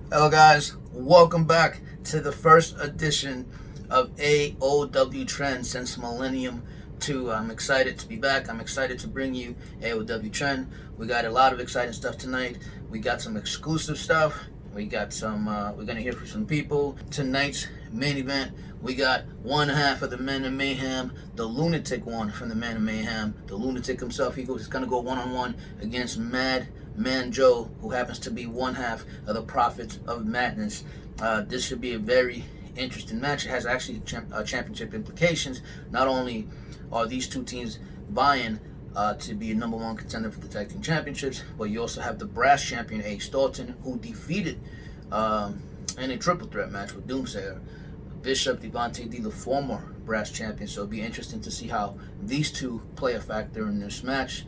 Hello guys, welcome back to the first edition of AOW Trend since Millennium II. I'm excited to be back. I'm excited to bring you AOW Trend. We got a lot of exciting stuff tonight. We got some exclusive stuff. We got some, we're going to hear from some people. Tonight's main event, we got one half of the Men of Mayhem, the lunatic one from the Men of Mayhem. The lunatic himself, he's going to go one-on-one against Madman Joe, who happens to be one half of the Prophets of Madness. This should be a very interesting match. It has actually championship implications. Not only are these two teams vying to be a number one contender for the tag team championships, but you also have the brass champion Ace Dalton, who defeated in a triple threat match with Doomsayer Bishop Devontae D, the former brass champion. So it'll be interesting to see how these two play a factor in this match.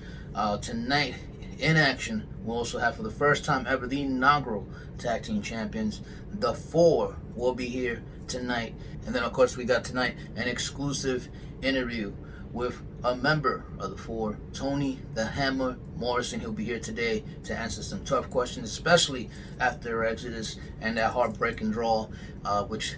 Tonight in action, we'll also have, for the first time ever, the inaugural tag team champions. The Four will be here tonight. And then, of course, we got tonight an exclusive interview with a member of the Four, Tony the Hammer Morrison. He'll be here today to answer some tough questions, especially after Exodus and that heartbreaking draw, which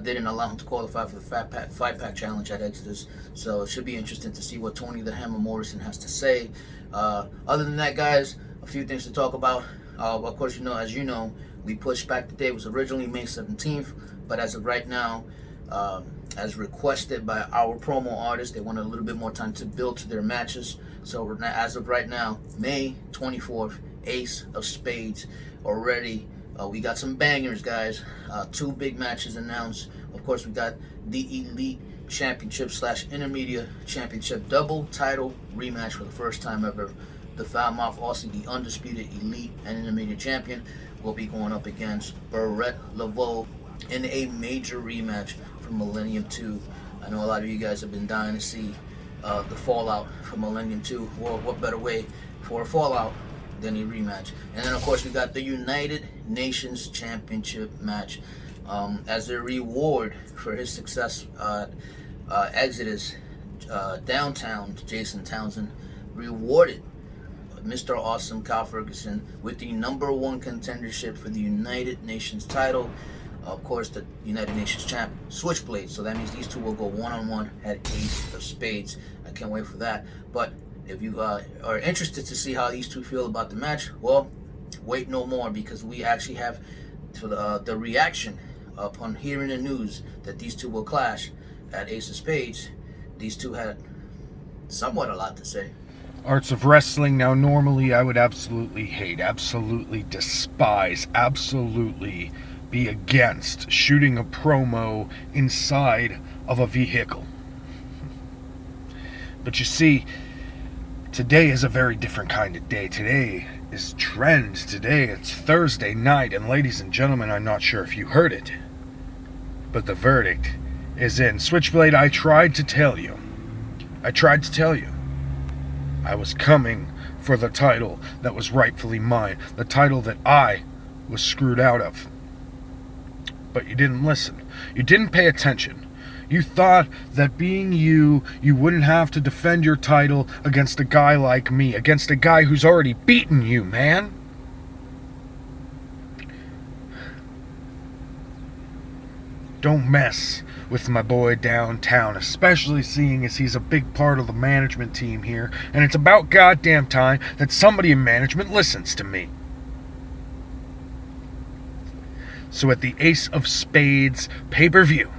didn't allow him to qualify for the Fight Pack Challenge at Exodus. So it should be interesting to see what Tony the Hammer Morrison has to say. Other than that, guys, a few things to talk about. Of course, as you know, we pushed back the date. It was originally May 17th, but as of right now, as requested by our promo artists, they wanted a little bit more time to build to their matches. So as of right now, May 24th, Ace of Spades already. We got some bangers, guys. Two big matches announced. Of course, we got the Elite Championship / Intermediate Championship double title rematch for the first time ever. The Foulmouth Aussie, the undisputed Elite and Intermediate Champion, will be going up against Barrett Laveau in a major rematch from Millennium II. I know a lot of you guys have been dying to see the fallout from Millennium II. Well, what better way for a fallout than a rematch? And then, of course, we got the United Nations Championship match. As a reward for his success, Exodus, Downtown Jason Townsend rewarded Mr. Awesome Kyle Ferguson with the #1 contendership for the United Nations title. Of course, the United Nations champ, Switchblade. So that means these two will go one-on-one at Ace of Spades. I can't wait for that. But if you are interested to see how these two feel about the match, well, wait no more, because we actually have the reaction upon hearing the news that these two will clash at Ace of Spades. These two had somewhat a lot to say. Arts of wrestling. Now, normally I would absolutely hate, absolutely despise, absolutely be against shooting a promo inside of a vehicle. But you see, today is a very different kind of day. Today is Trend. Today it's Thursday night, and ladies and gentlemen, I'm not sure if you heard it, but the verdict is in. Switchblade, I tried to tell you. I was coming for the title that was rightfully mine, the title that I was screwed out of. But you didn't listen. You didn't pay attention. You thought that being you wouldn't have to defend your title against a guy like me, against a guy who's already beaten you, man. Don't mess with my boy downtown, especially seeing as he's a big part of the management team here, and it's about goddamn time that somebody in management listens to me. So at the Ace of Spades pay-per-view,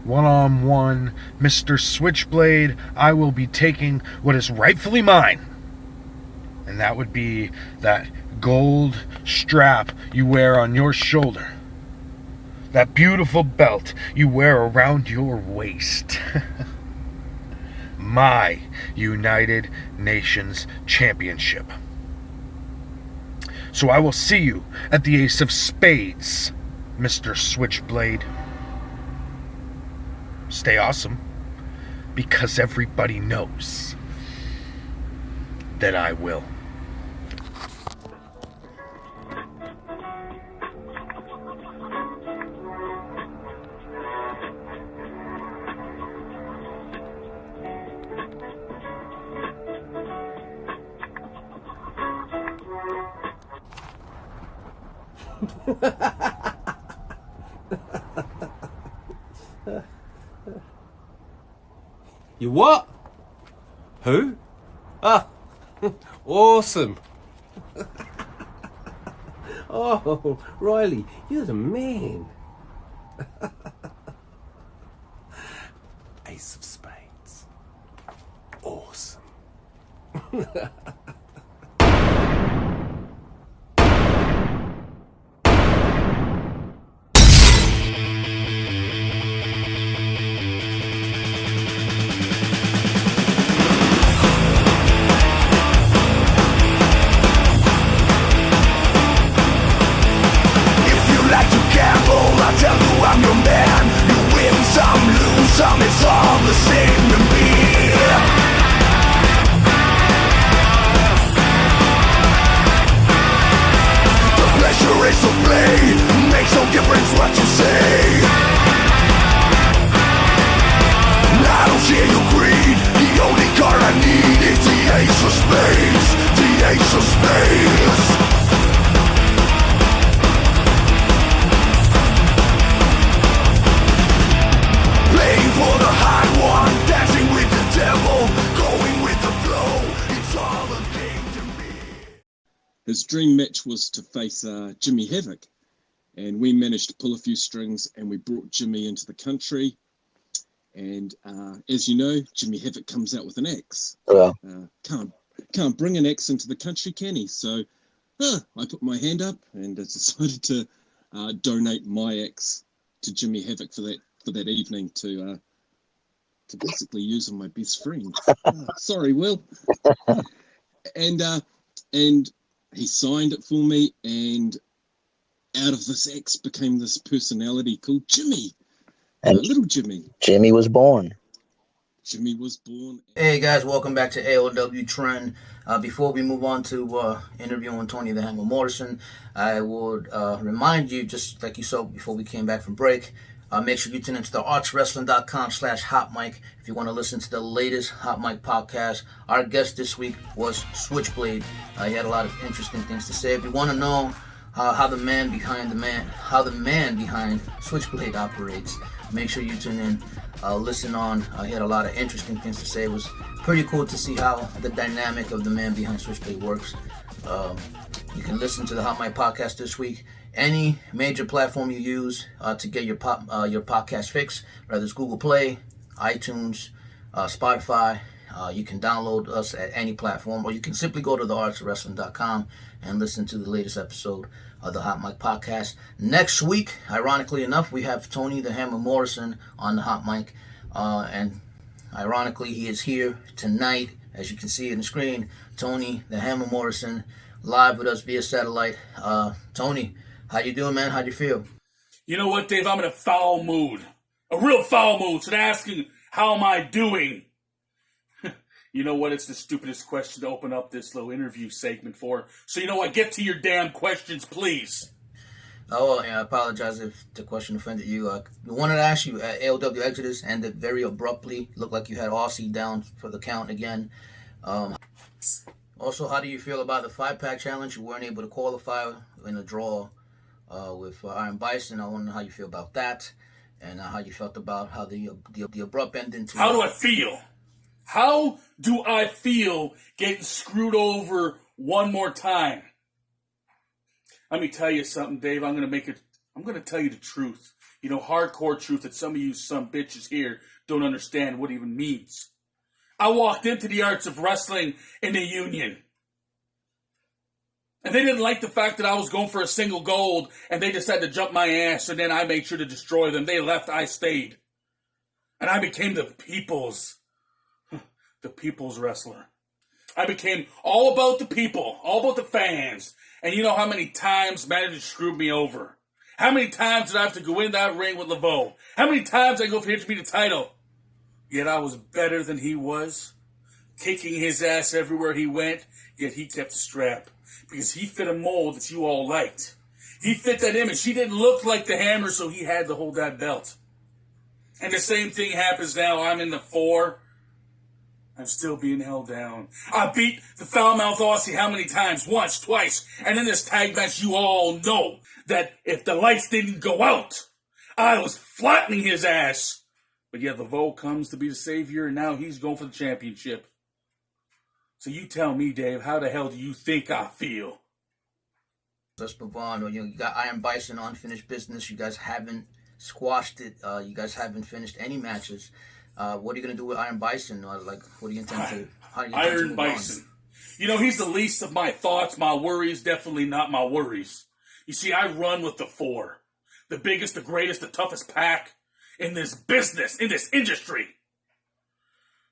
one-on-one, Mr. Switchblade, I will be taking what is rightfully mine. And that would be that gold strap you wear on your shoulder. That beautiful belt you wear around your waist. My United Nations Championship. So I will see you at the Ace of Spades, Mr. Switchblade. Stay awesome, because everybody knows that I will. You what? Who? Ah, awesome. Oh, Riley, you're the man. Ace of spades. Awesome. I'm your man. You win some, lose some, it's all the same to me. The pressure is to play, makes no difference what you say. I don't share your greed, the only card I need is the ace of spades, the ace of spades. Playing for the hot one, dancing with the devil, going with the flow, it's all a game to me. His dream match was to face Jimmy Havoc, and we managed to pull a few strings and we brought Jimmy into the country. And as you know, Jimmy Havoc comes out with an axe. Yeah. Can't bring an axe into the country, can he? So I put my hand up and decided to donate my axe to Jimmy Havoc for that evening to basically use on my best friend. Sorry, Will. And he signed it for me, and out of this axe became this personality called Jimmy. And Little Jimmy. Jimmy was born. Jimmy was born. Hey guys, welcome back to AOW Trend. Before we move on to interviewing Tony the Hammer Morrison, I would remind you, just like you saw before we came back from break, make sure you tune into the artswrestling.com/hotmic if you want to listen to the latest Hot Mic podcast. Our guest this week was Switchblade. He had a lot of interesting things to say. If you want to know how the man behind Switchblade operates, make sure you tune in, listen on. He had a lot of interesting things to say. It was pretty cool to see how the dynamic of the man behind Switchblade works. You can listen to the Hot Mic podcast this week. Any major platform you use to get your podcast fix, whether it's Google Play, iTunes, Spotify, you can download us at any platform, or you can simply go to theartswrestling.com and listen to the latest episode of the Hot Mic podcast. Next week, ironically enough, we have Tony the Hammer Morrison on the Hot Mic, and ironically, he is here tonight, as you can see on the screen. Tony the Hammer Morrison, live with us via satellite. Tony, how you doing, man? How do you feel? You know what, Dave? I'm in a foul mood. A real foul mood. So they're asking, how am I doing? You know what? It's the stupidest question to open up this little interview segment for. So you know what? Get to your damn questions, please. Oh, well, yeah, I apologize if the question offended you. I wanted to ask you, AOW Exodus ended very abruptly. Looked like you had Aussie down for the count again. Also, how do you feel about the 5-pack challenge? You weren't able to qualify in a draw with Iron Bison. I want to know how you feel about that, and how you felt about how the abrupt ending to... How do I feel? How do I feel getting screwed over one more time? Let me tell you something, Dave. I'm going to tell you the truth. You know, hardcore truth that some of you some bitches here don't understand what it even means. I walked into the arts of wrestling in the union. And they didn't like the fact that I was going for a single gold, and they decided to jump my ass, and then I made sure to destroy them. They left, I stayed. And I became the people's wrestler. I became all about the people, all about the fans. And you know how many times managers screwed me over? How many times did I have to go in that ring with Laveau? How many times did I go for him to be the title? Yet I was better than he was, kicking his ass everywhere he went, yet he kept the strap. Because he fit a mold that you all liked. He fit that image. He didn't look like the Hammer, so he had to hold that belt. And the same thing happens now. I'm in the 4. I'm still being held down. I beat the foul-mouthed Aussie how many times? Once, twice. And in this tag match, you all know that if the lights didn't go out, I was flattening his ass. But yet Laveau comes to be the savior, and now he's going for the championship. So you tell me, Dave, how the hell do you think I feel? Let's move on. You got Iron Bison, unfinished business. You guys haven't squashed it. You guys haven't finished any matches. What are you gonna do with Iron Bison? What do you intend to? How do you intend to Iron move Bison. on? You know, he's the least of my thoughts, my worries, definitely not my worries. You see, I run with the four. The biggest, the greatest, the toughest pack in this business, in this industry.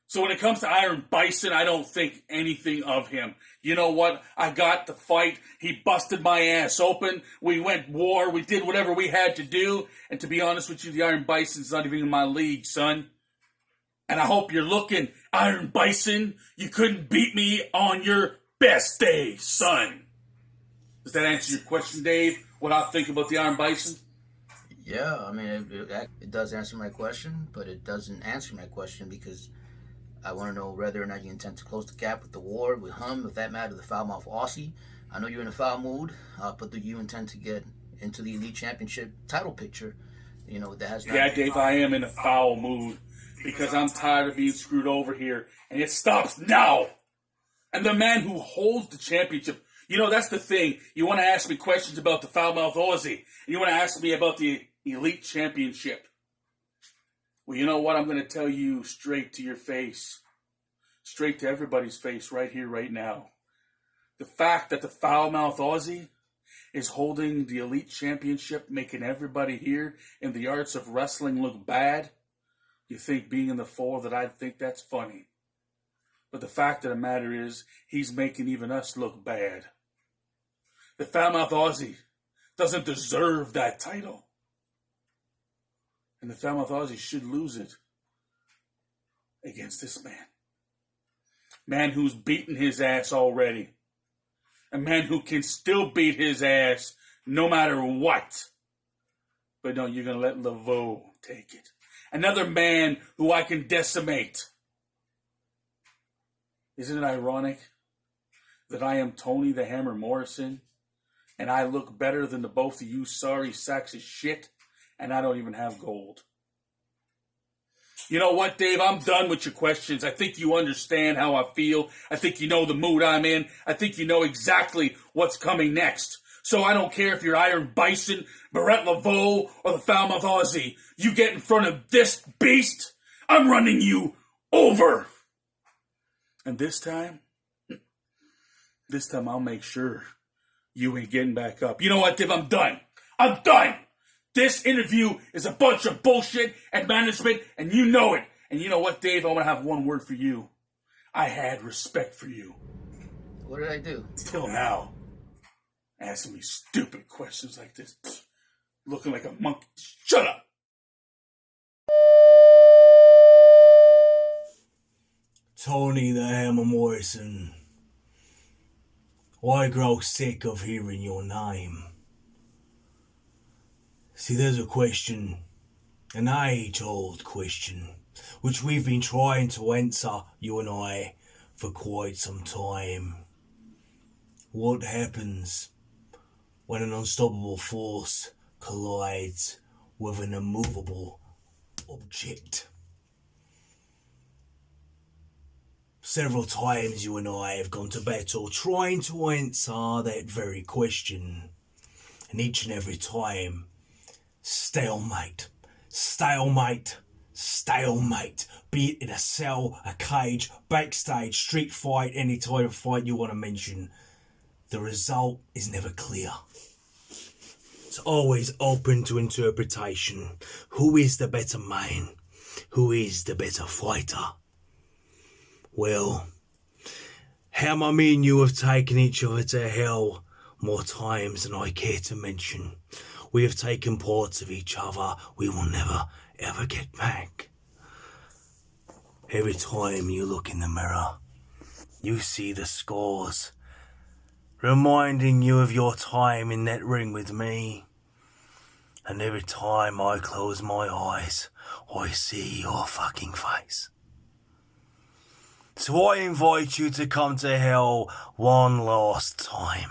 So when it comes to Iron Bison, I don't think anything of him. You know what? I got the fight. He busted my ass open. We went war. We did whatever we had to do. And to be honest with you, the Iron Bison's not even in my league, son. And I hope you're looking, Iron Bison, you couldn't beat me on your best day, son. Does that answer your question, Dave? What I think about the Iron Bison? Yeah, I mean, it does answer my question, but it doesn't answer my question because I want to know whether or not you intend to close the gap with the war, with him, with that matter, the foul-mouth Aussie. I know you're in a foul mood, but do you intend to get into the Elite Championship title picture? You know, that has not... Yeah, Dave, I am in a foul mood because I'm tired of being screwed over here, and it stops now. And the man who holds the championship, you know, that's the thing. You want to ask me questions about the foul-mouth Aussie, and you want to ask me about the Elite Championship. Well, you know what? I'm going to tell you straight to your face, straight to everybody's face right here, right now. The fact that the foul-mouth Aussie is holding the Elite Championship, making everybody here in the arts of wrestling look bad, you think being in the four that I think that's funny. But the fact of the matter is, he's making even us look bad. The foul-mouth Aussie doesn't deserve that title. And the foul-mouth Aussie should lose it against this man. Man who's beaten his ass already. A man who can still beat his ass no matter what. But no, you're going to let Laveau take it. Another man who I can decimate. Isn't it ironic that I am Tony the Hammer Morrison and I look better than the both of you sorry sacks of shit and I don't even have gold? You know what, Dave? I'm done with your questions. I think you understand how I feel. I think you know the mood I'm in. I think you know exactly what's coming next. So I don't care if you're Iron Bison, Barrett Laveau, or the foul-mouth Aussie. You get in front of this beast, I'm running you over. And this time I'll make sure you ain't getting back up. You know what, Dave? I'm done. I'm done. This interview is a bunch of bullshit and management, and you know it. And you know what, Dave? I want to have one word for you. I had respect for you. What did I do? Till now. Asking me stupid questions like this. Looking like a monkey. Shut up. Tony the Hammer Morrison. I grow sick of hearing your name. See, there's a question, an age-old question, which we've been trying to answer, you and I, for quite some time. What happens when an unstoppable force collides with an immovable object? Several times you and I have gone to battle trying to answer that very question. And each and every time, stalemate, stalemate, stalemate. Be it in a cell, a cage, backstage, street fight, any type of fight you want to mention. The result is never clear. It's always open to interpretation. Who is the better man? Who is the better fighter? Well, how me and you have taken each other to hell more times than I care to mention. We have taken parts of each other we will never, ever get back. Every time you look in the mirror, you see the scars, reminding you of your time in that ring with me. And every time I close my eyes, I see your fucking face. So I invite you to come to hell one last time.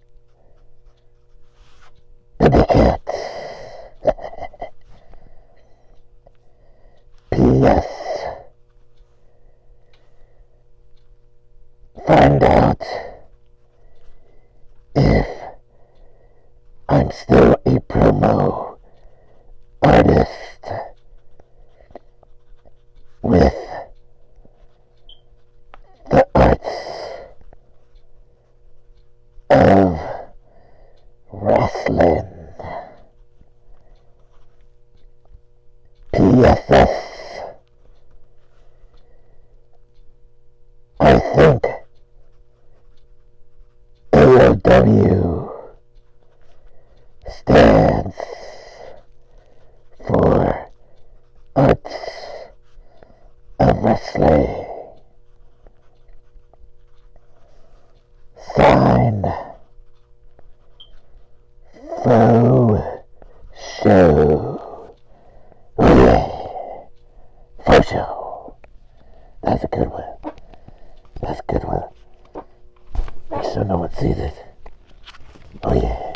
I'm still a promo artist with the arts of wrestling. PSS. I think AOW stands for Arts of Wrestling. Signed, Faux Show. Oh yeah, Faux Show. That's a good one. That's a good one. Make sure no one sees it. Oh yeah.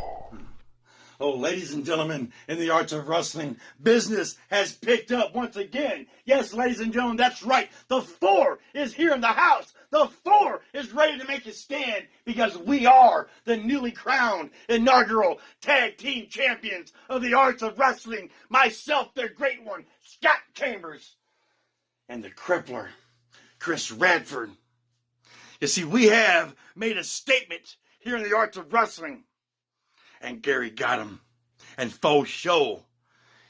Oh, ladies and gentlemen, in the arts of wrestling, business has picked up once again. Yes, ladies and gentlemen, that's right. The Four is here in the house. The Four is ready to make a stand because we are the newly crowned inaugural tag team champions of the arts of wrestling. Myself, the great one, Scott Chambers, and the crippler, Chris Radford. You see, we have made a statement here in the arts of wrestling. And Gary got him. And Faux Show,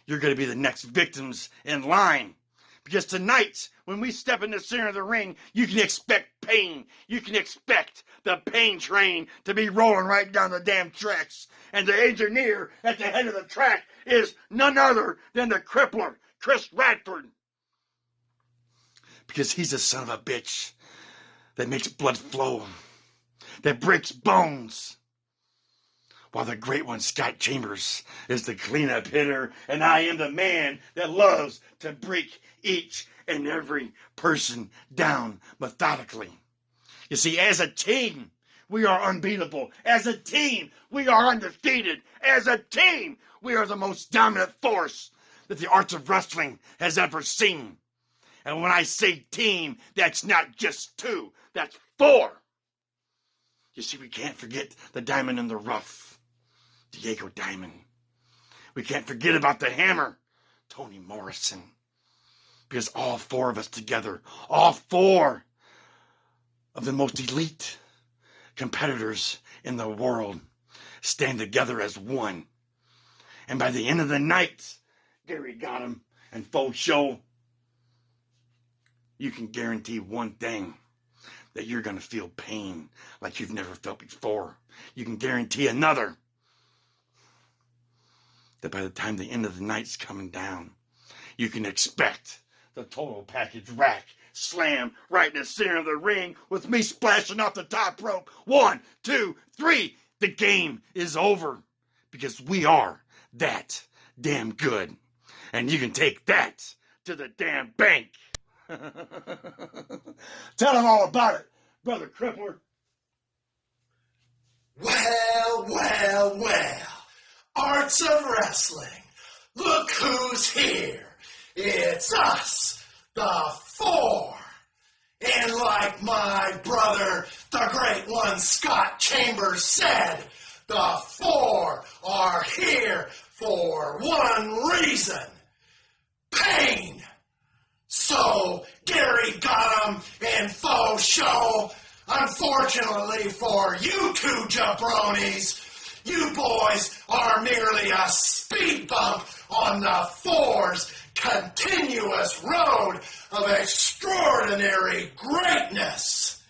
you're going to be the next victims in line. Because tonight, when we step in the center of the ring, you can expect pain. You can expect the pain train to be rolling right down the damn tracks. And the engineer at the head of the track is none other than the crippler, Chris Radford. Because he's a son of a bitch that makes blood flow, that breaks bones. While the great one, Scott Chambers, is the cleanup hitter, and I am the man that loves to break each and every person down methodically. You see, as a team, we are unbeatable. As a team, we are undefeated. As a team, we are the most dominant force that the arts of wrestling has ever seen. And when I say team, that's not just two, that's four. You see, we can't forget the diamond in the rough, Diego Diamond. We can't forget about the hammer, Tony Morrison. Because all four of us together, all four of the most elite competitors in the world, stand together as one. And by the end of the night, Gary got him and Faux Show, you can guarantee one thing, that you're going to feel pain like you've never felt before. You can guarantee another, that by the time the end of the night's coming down, you can expect the total package rack slam right in the center of the ring with me splashing off the top rope. 1, 2, 3. The game is over because we are that damn good. And you can take that to the damn bank. Tell them all about it, Brother Crippler. Well, well, well. Arts of Wrestling. Look who's here. It's us, the Four. And like my brother, the great one, Scott Chambers, said, the Four are here for one reason. Pain. So, Gary got him and Faux Show. Unfortunately for you two jabronis, you boys are merely a speed bump on the Four's continuous road of extraordinary greatness.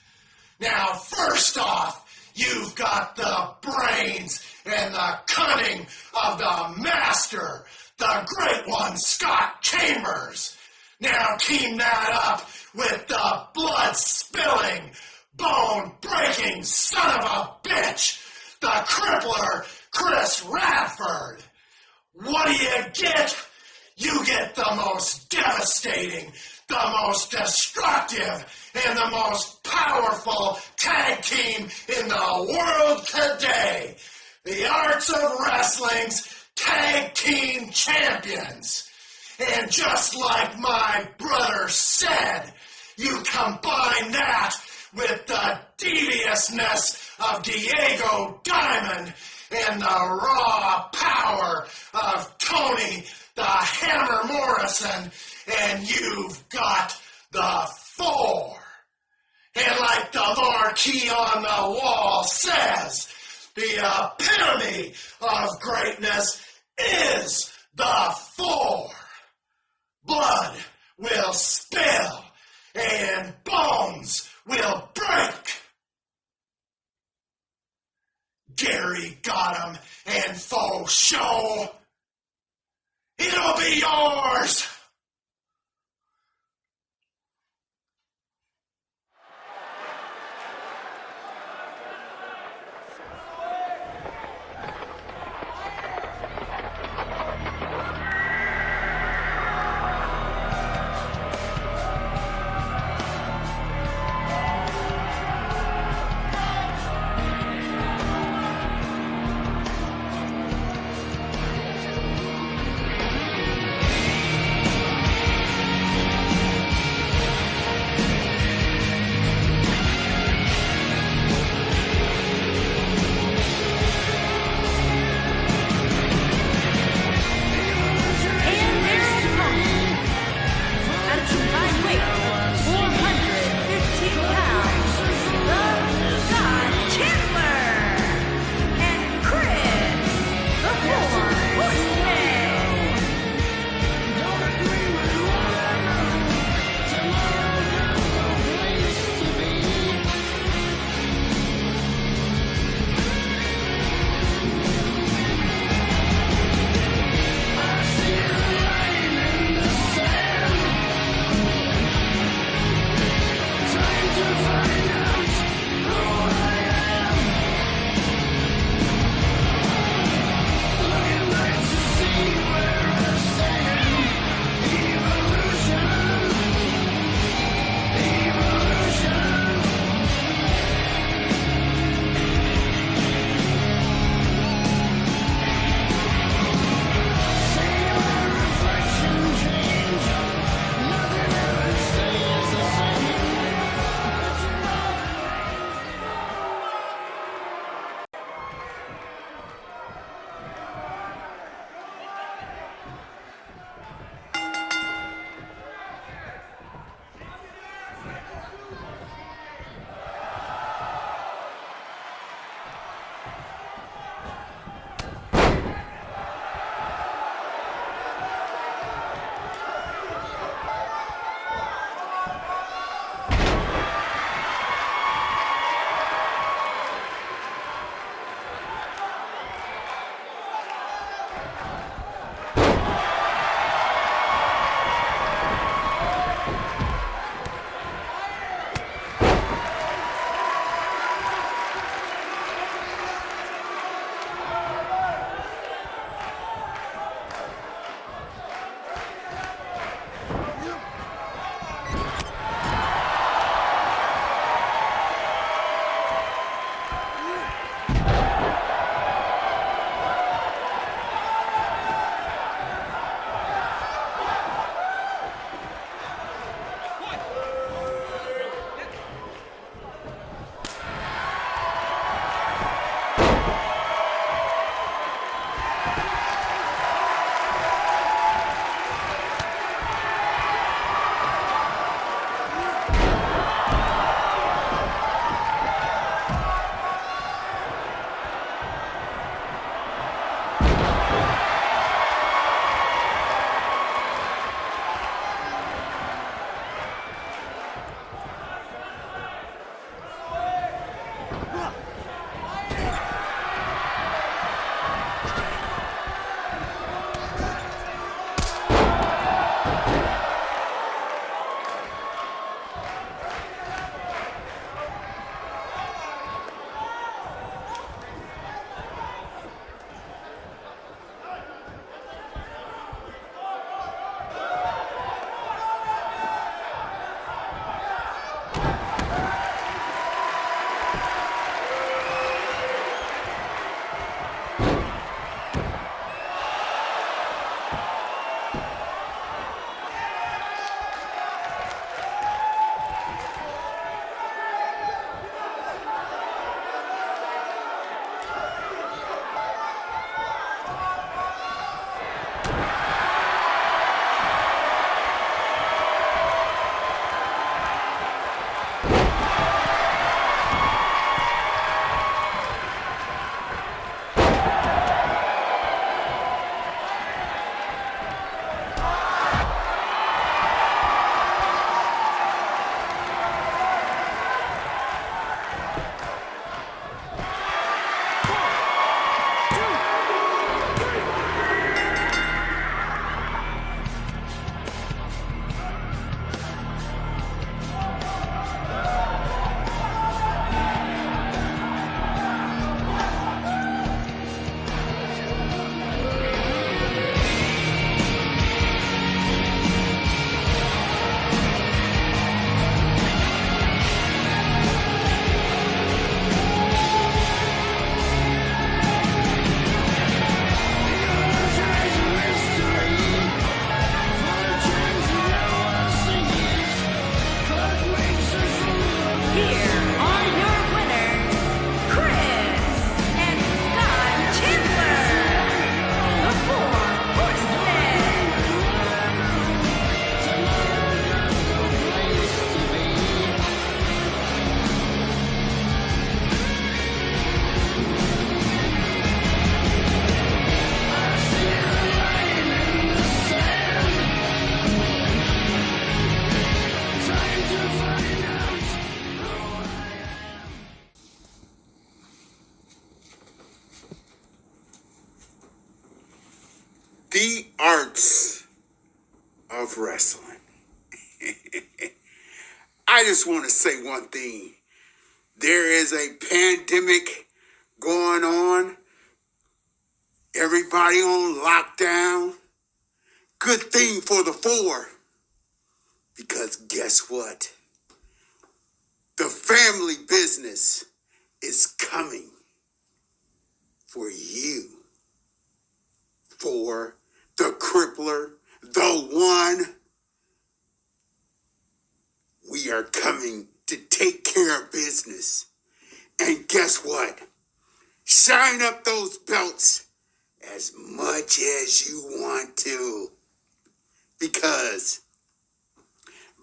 Now, first off, you've got the brains and the cunning of the master, the great one, Scott Chambers. Now team that up with the blood-spilling, bone-breaking son of a bitch, the crippler, Chris Radford. What do you get? You get the most devastating, the most destructive, and the most powerful tag team in the world today. The Arts of Wrestling's Tag Team Champions. And just like my brother said, you combine that with the deviousness of Diego Diamond, and the raw power of Tony the Hammer Morrison, and you've got the 4. And like the marquee on the wall says, the epitome of greatness is the 4. Blood will spill and bones will break. Gary got him, and faux show, it'll be yours. The arts of wrestling. I just want to say one thing. There is a pandemic going on. Everybody on lockdown. Good thing for the four. Because guess what? The family business is coming for you. For the crippler, the one. We are coming to take care of business. And guess what? Shine up those belts as much as you want to. Because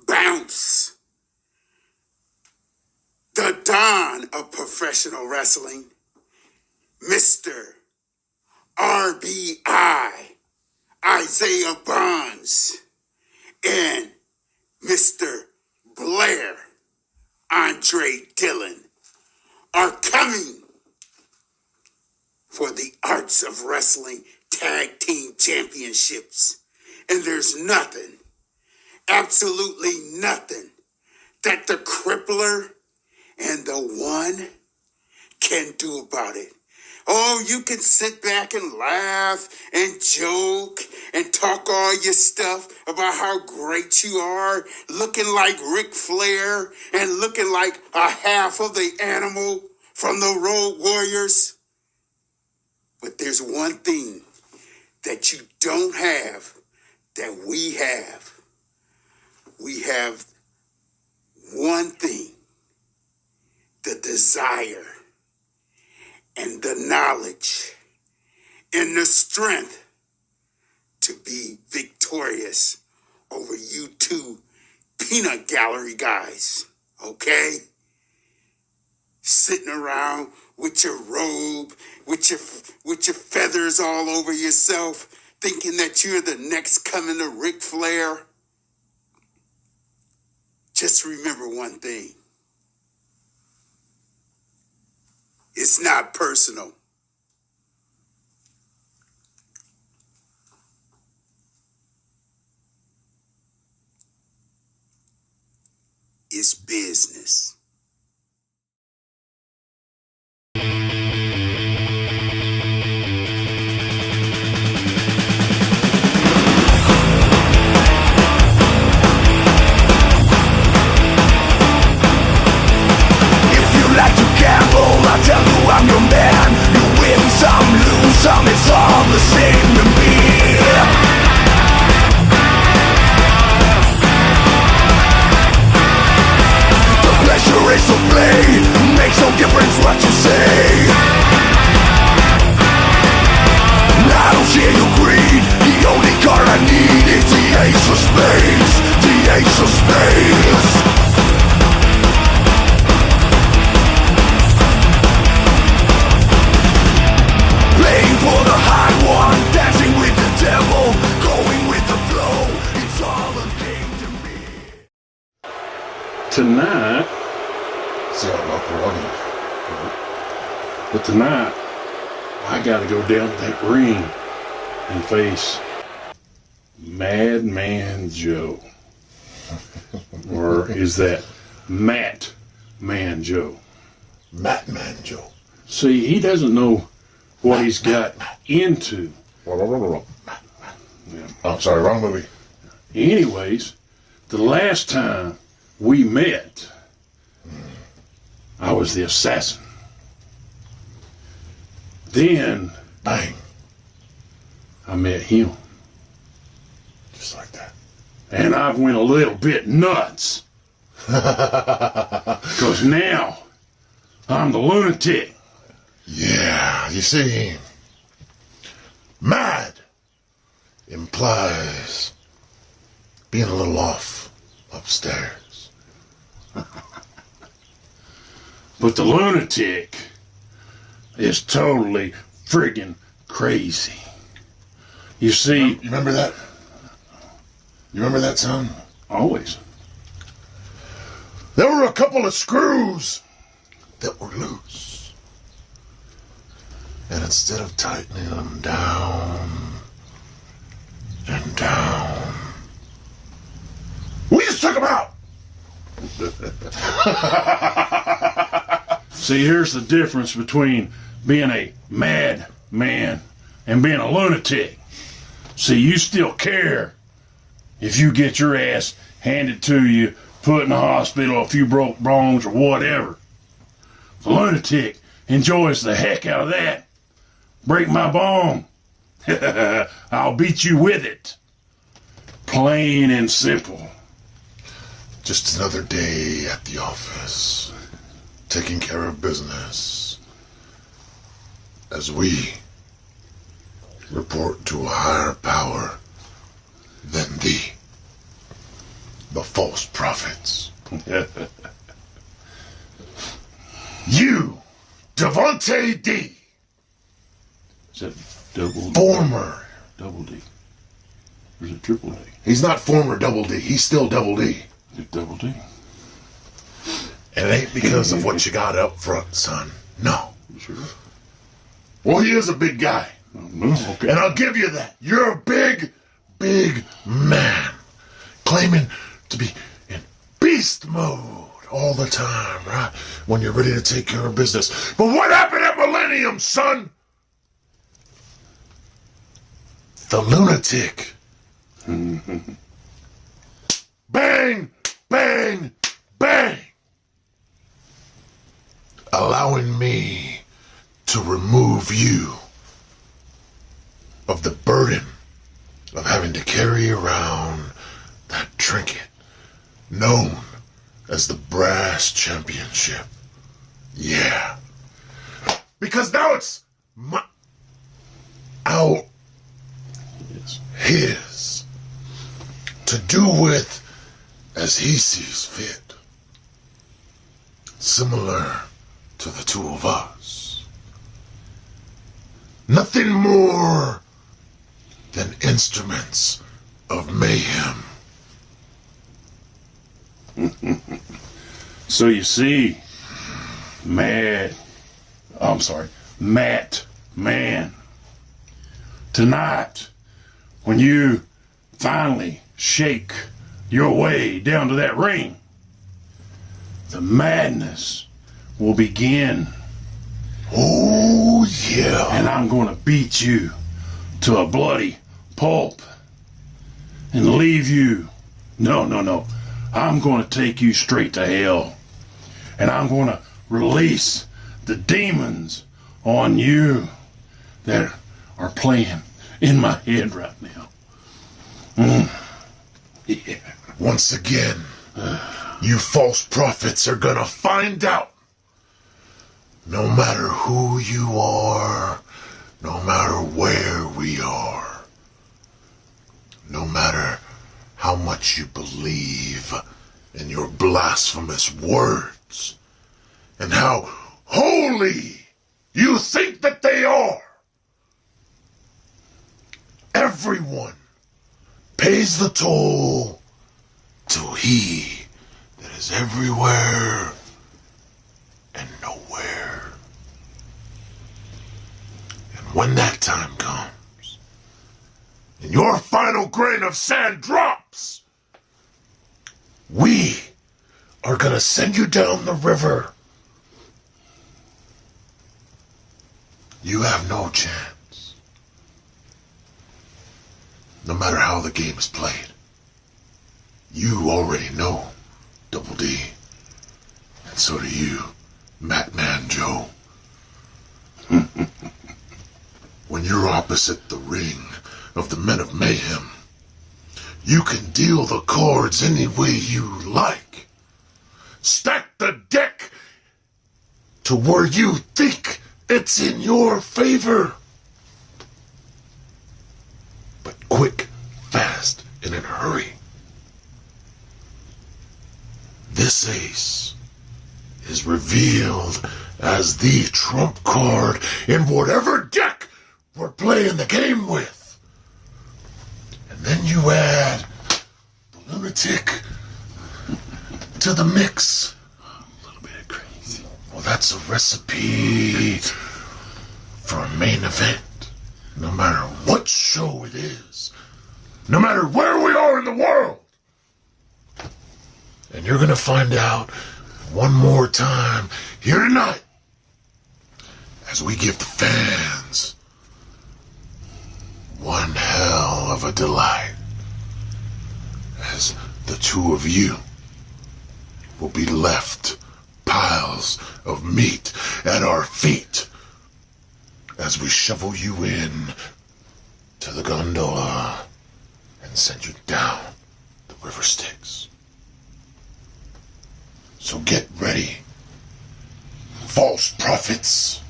Bounce, the Don of professional wrestling, Mr. RBI, Isaiah Bonds, and Mr. Blair, Andre Dillon, are coming for the Arts of Wrestling Tag Team Championships. And there's nothing, absolutely nothing, that the crippler and the one can do about it. Oh, you can sit back and laugh and joke and talk all your stuff about how great you are, looking like Ric Flair and looking like a half of the animal from the Road Warriors. But there's one thing that you don't have that we have. We have one thing, the desire and the knowledge and the strength to be victorious over you two peanut gallery guys, okay? Sitting around with your robe, with your feathers all over yourself, thinking that you're the next coming of Ric Flair. Just remember one thing. It's not personal. It's business. I tell you I'm your man. You win some, lose some, it's all the same to me. The pleasure is to play, makes no difference what you say. I don't share your greed, the only card I need is the ace of spades, the ace of spades. Playing for the hot one, dancing with the devil, going with the flow, it's all a game to me. Tonight, but tonight, I gotta go down to that ring and face Madman Joe. Or is that Matman Joe? Madman Joe. See, he doesn't know what he's got into. Oh, sorry, wrong movie. Anyways, the last time we met, I was the assassin. Then, bang, I met him. Just like that. And I went a little bit nuts. Because now, I'm the lunatic. Yeah, you see, mad implies being a little off upstairs. But the lunatic is totally friggin' crazy. You see... You remember that? You remember that, son? Always. There were a couple of screws that were loose. And instead of tightening them down, and down. We just took him out. See, here's the difference between being a mad man and being a lunatic. See, you still care if you get your ass handed to you, put in the hospital, a few broke bones or whatever. The lunatic enjoys the heck out of that. Break my bone. I'll beat you with it. Plain and simple. Just another day at the office, taking care of business, as we report to a higher power than the false prophets. You, Devontae D. Is that double D? Former. Double D. Or is it triple D? He's not former Double D. He's still Double D. Is it double D? And it ain't because of what you got up front, son. No. You sure? Well, he is a big guy. Okay. And I'll give you that. You're a big, big man. Claiming to be in beast mode all the time, right? When you're ready to take care of business. But what happened at Millennium, son? The lunatic. Bang, bang, bang. Allowing me to remove you of the burden of having to carry around that trinket known as the Brass Championship. Yeah. Because now it's his to do with as he sees fit. Similar to the two of us. Nothing more than instruments of mayhem. So you see, Madman, tonight, when you finally shake your way down to that ring, the madness will begin. Oh, yeah. And I'm going to beat you to a bloody pulp and leave you. No. I'm going to take you straight to hell. And I'm going to release the demons on you that are playing in my head right now. Yeah. Once again, you false prophets are gonna find out. No matter who you are, no matter where we are, no matter how much you believe in your blasphemous words, and how holy you think that they are, everyone pays the toll to he that is everywhere and nowhere. And when that time comes, and your final grain of sand drops, we are gonna send you down the river. You have no chance. No matter how the game is played. You already know, Double D. And so do you, Madman Joe. When you're opposite the ring of the Men of Mayhem, you can deal the cards any way you like. Stack the deck to where you think it's in your favor. But quick, fast, and in a hurry. This ace is revealed as the trump card in whatever deck we're playing the game with. And then you add the lunatic to the mix. A little bit crazy. Well, that's a recipe for a main event. No matter what show it is. no matter where we are in the world. And you're gonna find out one more time here tonight as we give the fans one hell of a delight, as the two of you will be left piles of meat at our feet as we shovel you in to the gondola and send you down the river Styx. So get ready, false prophets,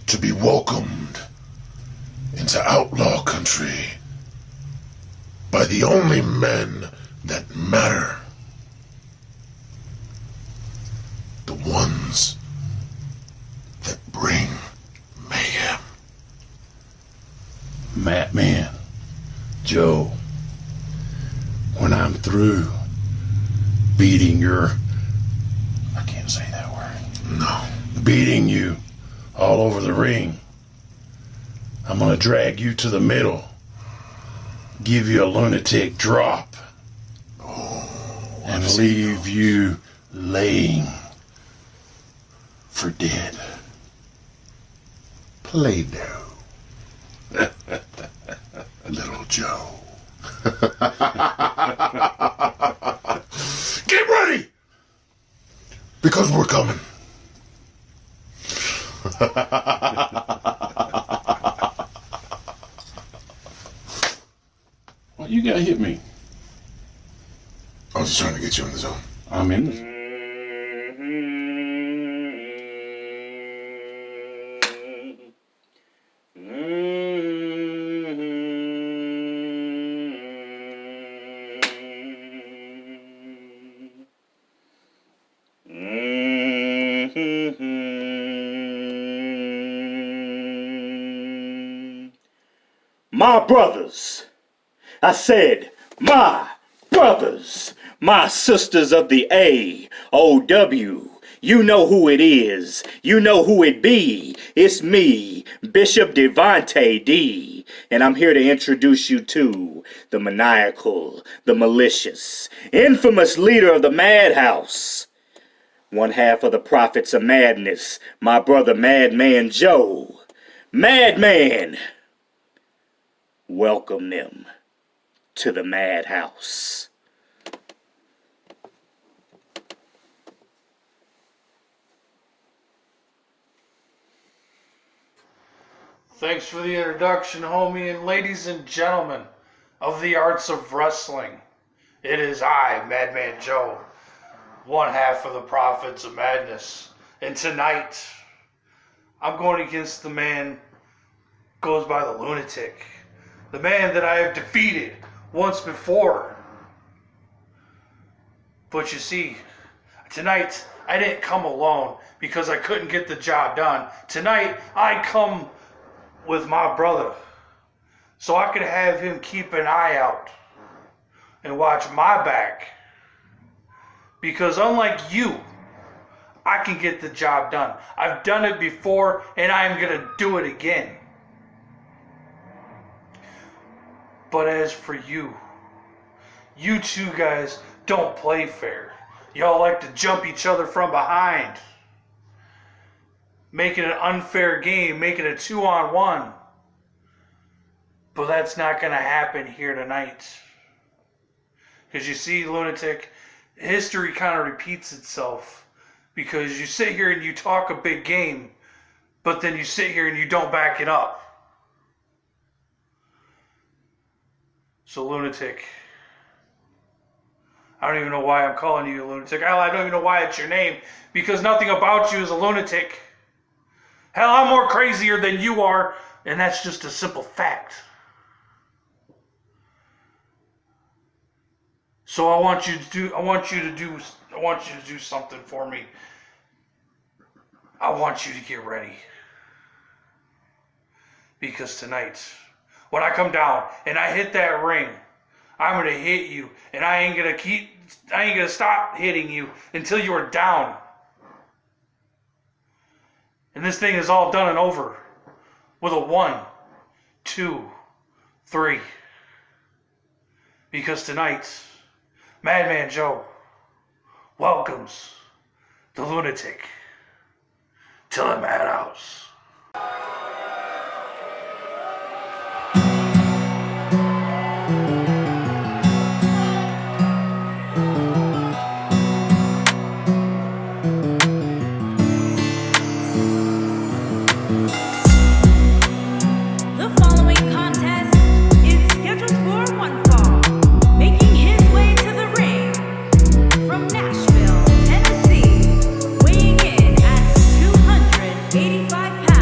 to be welcomed into outlaw country by the only men that matter. The ones that bring mayhem. Madman, Joe, when I'm through beating your... I can't say that word. No. Beating you all over the ring, I'm gonna drag you to the middle, give you a lunatic drop, and leave you laying for dead. Play-Doh. Little Joe. Get ready! Because we're coming. Well, you gotta hit me. I was just trying to get you in the zone. I'm in the zone. My brothers, I said, my brothers, my sisters of the AOW, you know who it is, you know who it be, it's me, Bishop Devontae D, and I'm here to introduce you to the maniacal, the malicious, infamous leader of the madhouse, one half of the prophets of madness, my brother Madman Joe. Madman! Welcome them to the madhouse. Thanks for the introduction, homie, and ladies and gentlemen of the arts of wrestling. It is I, Madman Joe, one half of the prophets of madness. And tonight, I'm going against the man goes by the lunatic. The man that I have defeated once before. But you see, tonight I didn't come alone because I couldn't get the job done. Tonight I come with my brother so I could have him keep an eye out and watch my back. Because unlike you, I can get the job done. I've done it before and I'm going to do it again. But as for you, you two guys don't play fair. Y'all like to jump each other from behind. Make it an unfair game, make it a 2-on-1. But that's not going to happen here tonight. Because you see, lunatic, history kind of repeats itself. Because you sit here and you talk a big game, but then you sit here and you don't back it up. So, lunatic, I don't even know why I'm calling you a lunatic. Hell, I don't even know why it's your name, because nothing about you is a lunatic. Hell, I'm more crazier than you are, and that's just a simple fact. So I want you to do something for me. I want you to get ready. Because tonight, when I come down and I hit that ring, I'm gonna hit you, and I ain't gonna stop hitting you until you are down. And this thing is all done and over with a 1, 2, 3. because tonight, Madman Joe welcomes the lunatic to the madhouse. The following contest is scheduled for one fall, making his way to the ring from Nashville, Tennessee, weighing in at 285 pounds.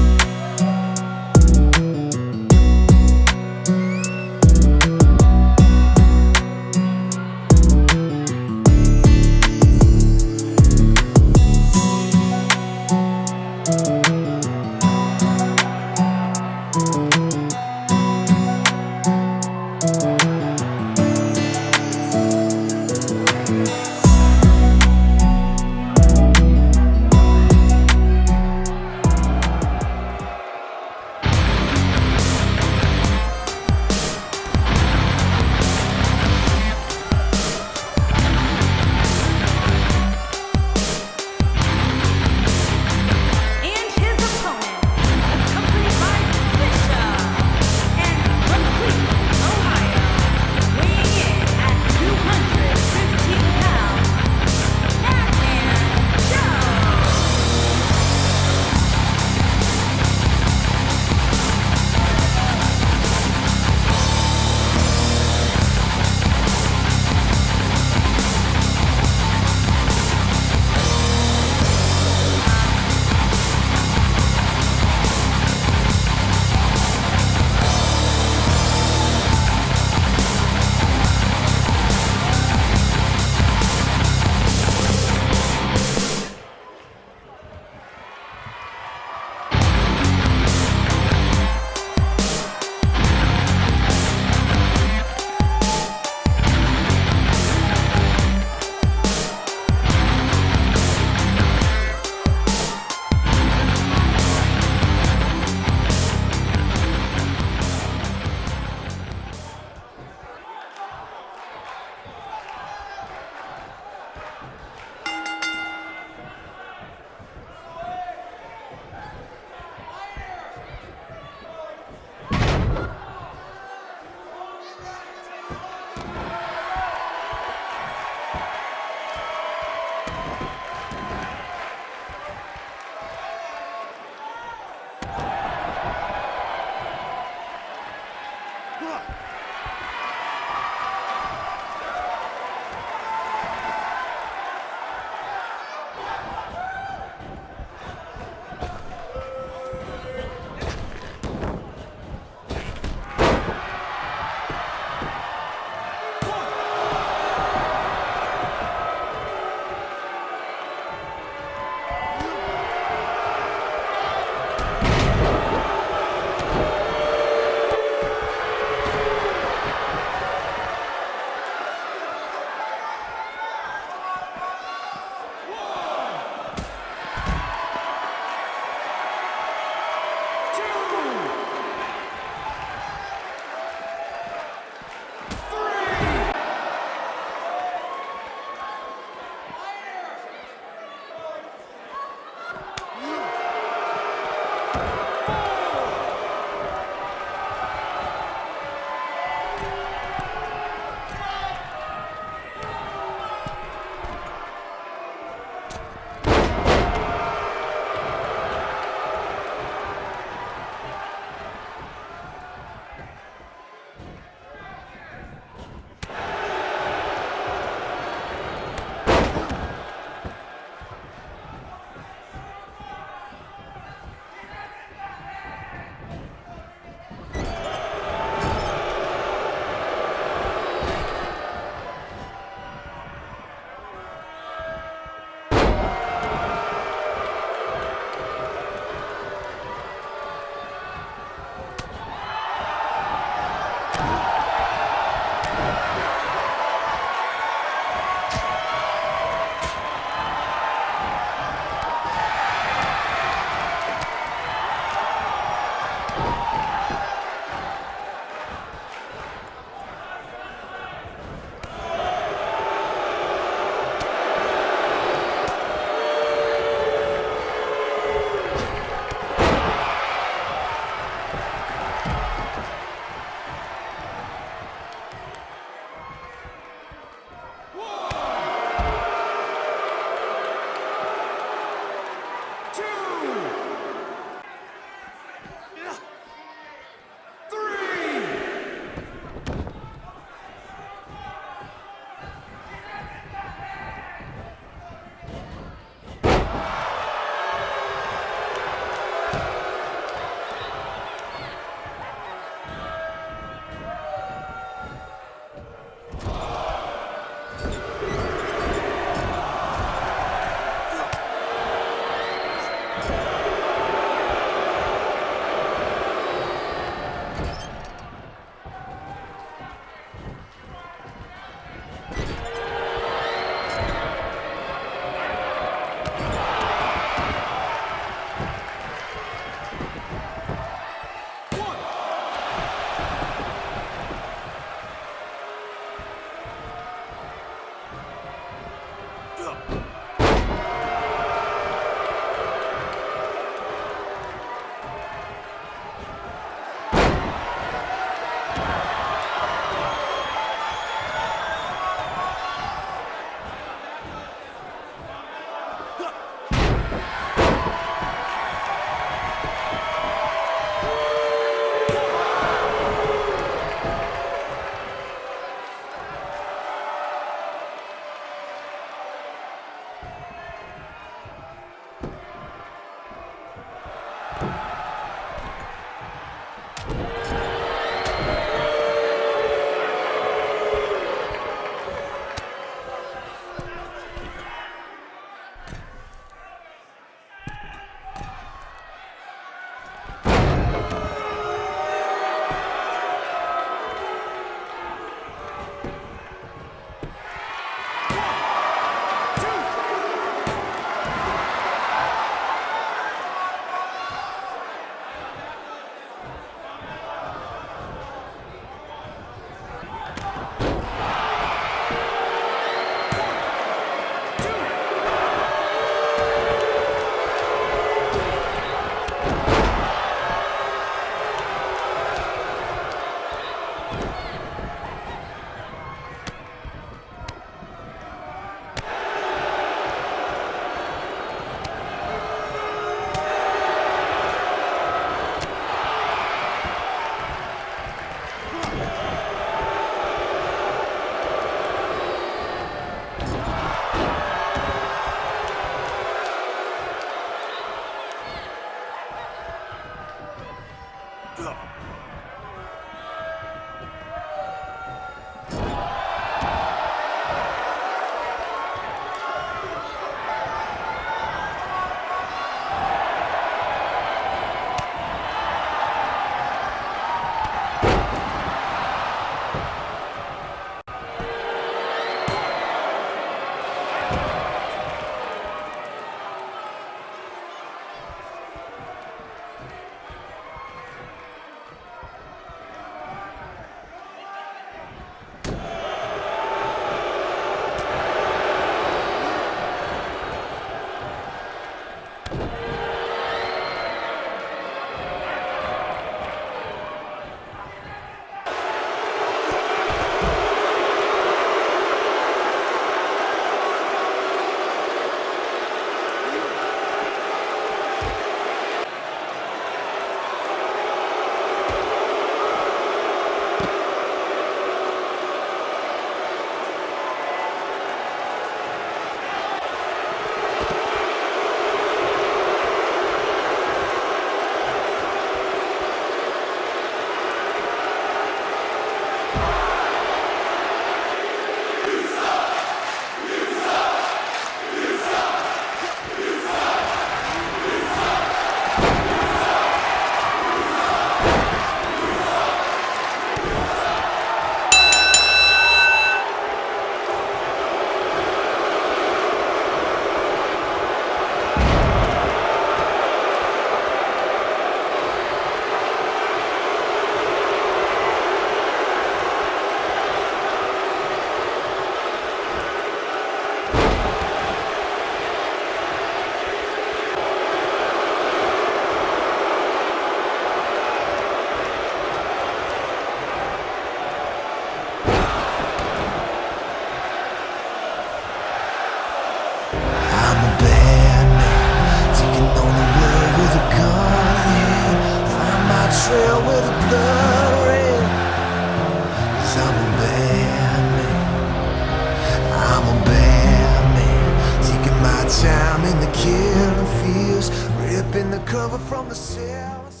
Time in the killing fields, ripping the cover from the cell.